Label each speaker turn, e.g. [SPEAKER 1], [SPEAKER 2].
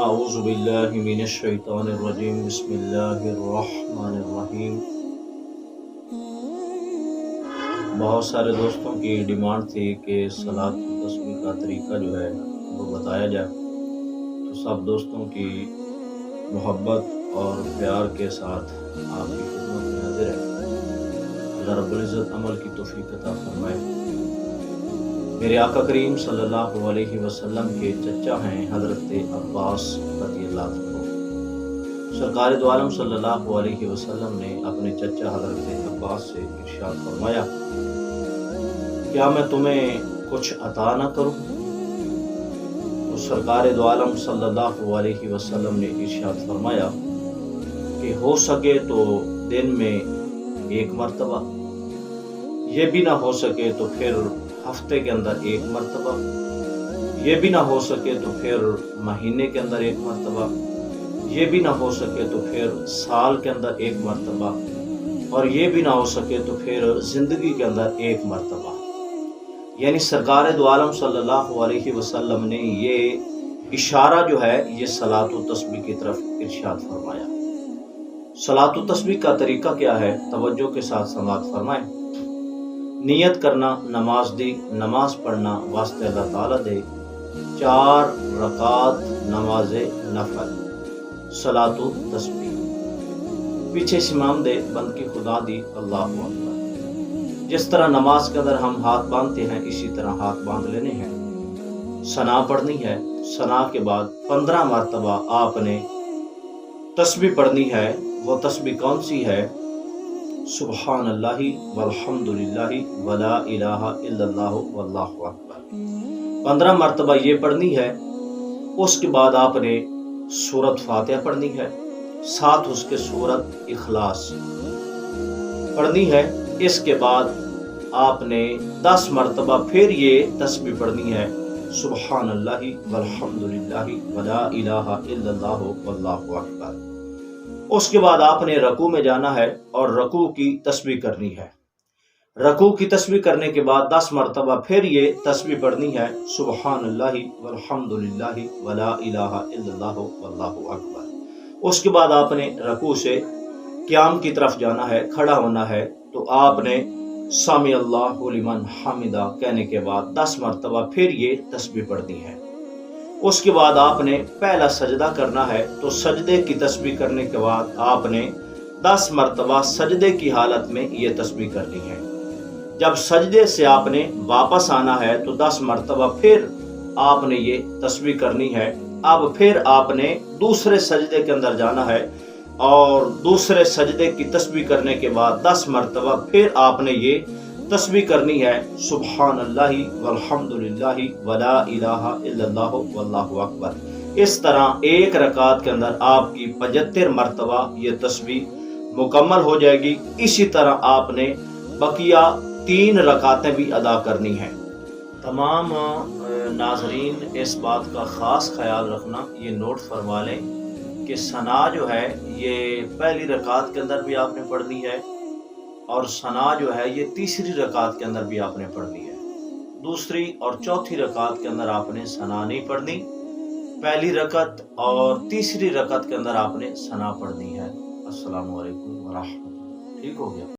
[SPEAKER 1] اعوذ باللہ من الشیطان الرجیم بسم اللہ الرحمن الرحیم۔ بہت سارے دوستوں کی ڈیمانڈ تھی کہ صلاۃ تسبیح کا طریقہ جو ہے وہ بتایا جائے، تو سب دوستوں کی محبت اور پیار کے ساتھ آپ کی خدمت میں حاضر ہے۔ اللہ رب العزت عمل کی توفیق عطا فرمائے۔ میرے آقا کریم صلی اللہ علیہ وسلم کے چچا ہیں حضرت عباس رضی اللہ عنہ۔ سرکار دو عالم صلی اللہ علیہ وسلم نے اپنے چچا حضرت عباس سے ارشاد فرمایا، کیا میں تمہیں کچھ عطا نہ کروں؟ تو سرکار دو عالم صلی اللہ علیہ وسلم نے ارشاد فرمایا کہ ہو سکے تو دن میں 1 مرتبہ، یہ بھی نہ ہو سکے تو پھر ہفتے کے اندر 1 مرتبہ، یہ بھی نہ ہو سکے تو پھر مہینے کے اندر 1 مرتبہ، یہ بھی نہ ہو سکے تو پھر سال کے اندر 1 مرتبہ، اور یہ بھی نہ ہو سکے تو پھر زندگی کے اندر 1 مرتبہ۔ یعنی سرکار دو عالم صلی اللہ علیہ وسلم نے یہ اشارہ جو ہے یہ صلاۃ و تسبیح کی طرف ارشاد فرمایا۔ صلاۃ و تسبیح کا طریقہ کیا ہے؟ توجہ کے ساتھ سماعت فرمائیں۔ نیت کرنا، نماز دی، نماز پڑھنا واسطے اللہ تعالیٰ دے، 4 رکعات نماز نفل، صلاۃ و تسبیح، پیچھے امام دے، بند کی خدا دی، اللہ اکبر۔ جس طرح نماز کے اندر ہم ہاتھ باندھتے ہیں اسی طرح ہاتھ باندھ لینے ہیں، ثنا پڑھنی ہے، ثنا کے بعد 15 مرتبہ آپ نے تسبیح پڑھنی ہے۔ وہ تسبیح کون سی ہے؟ سبحان اللہ والحمد للہ ولا الہ الا اللہ واللہ اکبر، 15 مرتبہ یہ پڑھنی ہے۔ اس کے بعد آپ نے سورۃ فاتحہ پڑھنی ہے، ساتھ اس کے سورۃ اخلاص پڑھنی ہے۔ اس کے بعد آپ نے 10 مرتبہ پھر یہ تسبیح پڑھنی ہے، سبحان اللہ والحمد للہ ولا الہ الا اللہ واللہ اکبر۔ اس کے بعد آپ نے رکوع میں جانا ہے اور رکوع کی تسبیح کرنی ہے۔ رکوع کی تسبیح کرنے کے بعد 10 مرتبہ پھر یہ تسبیح پڑھنی ہے، سبحان اللہ والحمد للہ ولا الہ الا اللہ واللہ اکبر۔ اس کے بعد آپ نے رکوع سے قیام کی طرف جانا ہے، کھڑا ہونا ہے، تو آپ نے سمع اللہ لمن حمدہ کہنے کے بعد 10 مرتبہ پھر یہ تسبیح پڑھنی ہے۔ اس کے بعد آپ نے پہلا سجدہ کرنا ہے، تو سجدے کی تسبیح کرنے کے بعد آپ نے 10 مرتبہ سجدے کی حالت میں یہ تسبیح کرنی ہے۔ جب سجدے سے آپ نے واپس آنا ہے تو 10 مرتبہ پھر آپ نے یہ تسبیح کرنی ہے۔ اب پھر آپ نے دوسرے سجدے کے اندر جانا ہے اور دوسرے سجدے کی تسبیح کرنے کے بعد 10 مرتبہ پھر آپ نے یہ تسبیح کرنی ہے، سبحان اللہ والحمد للہ ولا الہ الا اللہ واللہ اکبر۔ اس طرح ایک رکعت کے اندر آپ کی 75 مرتبہ یہ تسبیح مکمل ہو جائے گی۔ اسی طرح آپ نے بقیہ 3 رکعتیں بھی ادا کرنی ہیں۔ تمام ناظرین اس بات کا خاص خیال رکھنا، یہ نوٹ فرما لیں کہ ثنا جو ہے یہ پہلی رکعت کے اندر بھی آپ نے پڑھنی ہے، اور ثنا جو ہے یہ تیسری رکعت کے اندر بھی آپ نے پڑھنی ہے۔ دوسری اور چوتھی رکعت کے اندر آپ نے ثنا نہیں پڑھنی، پہلی رکعت اور تیسری رکعت کے اندر آپ نے ثنا پڑھنی ہے۔ السلام علیکم ورحمۃ اللہ۔ ٹھیک ہو گیا؟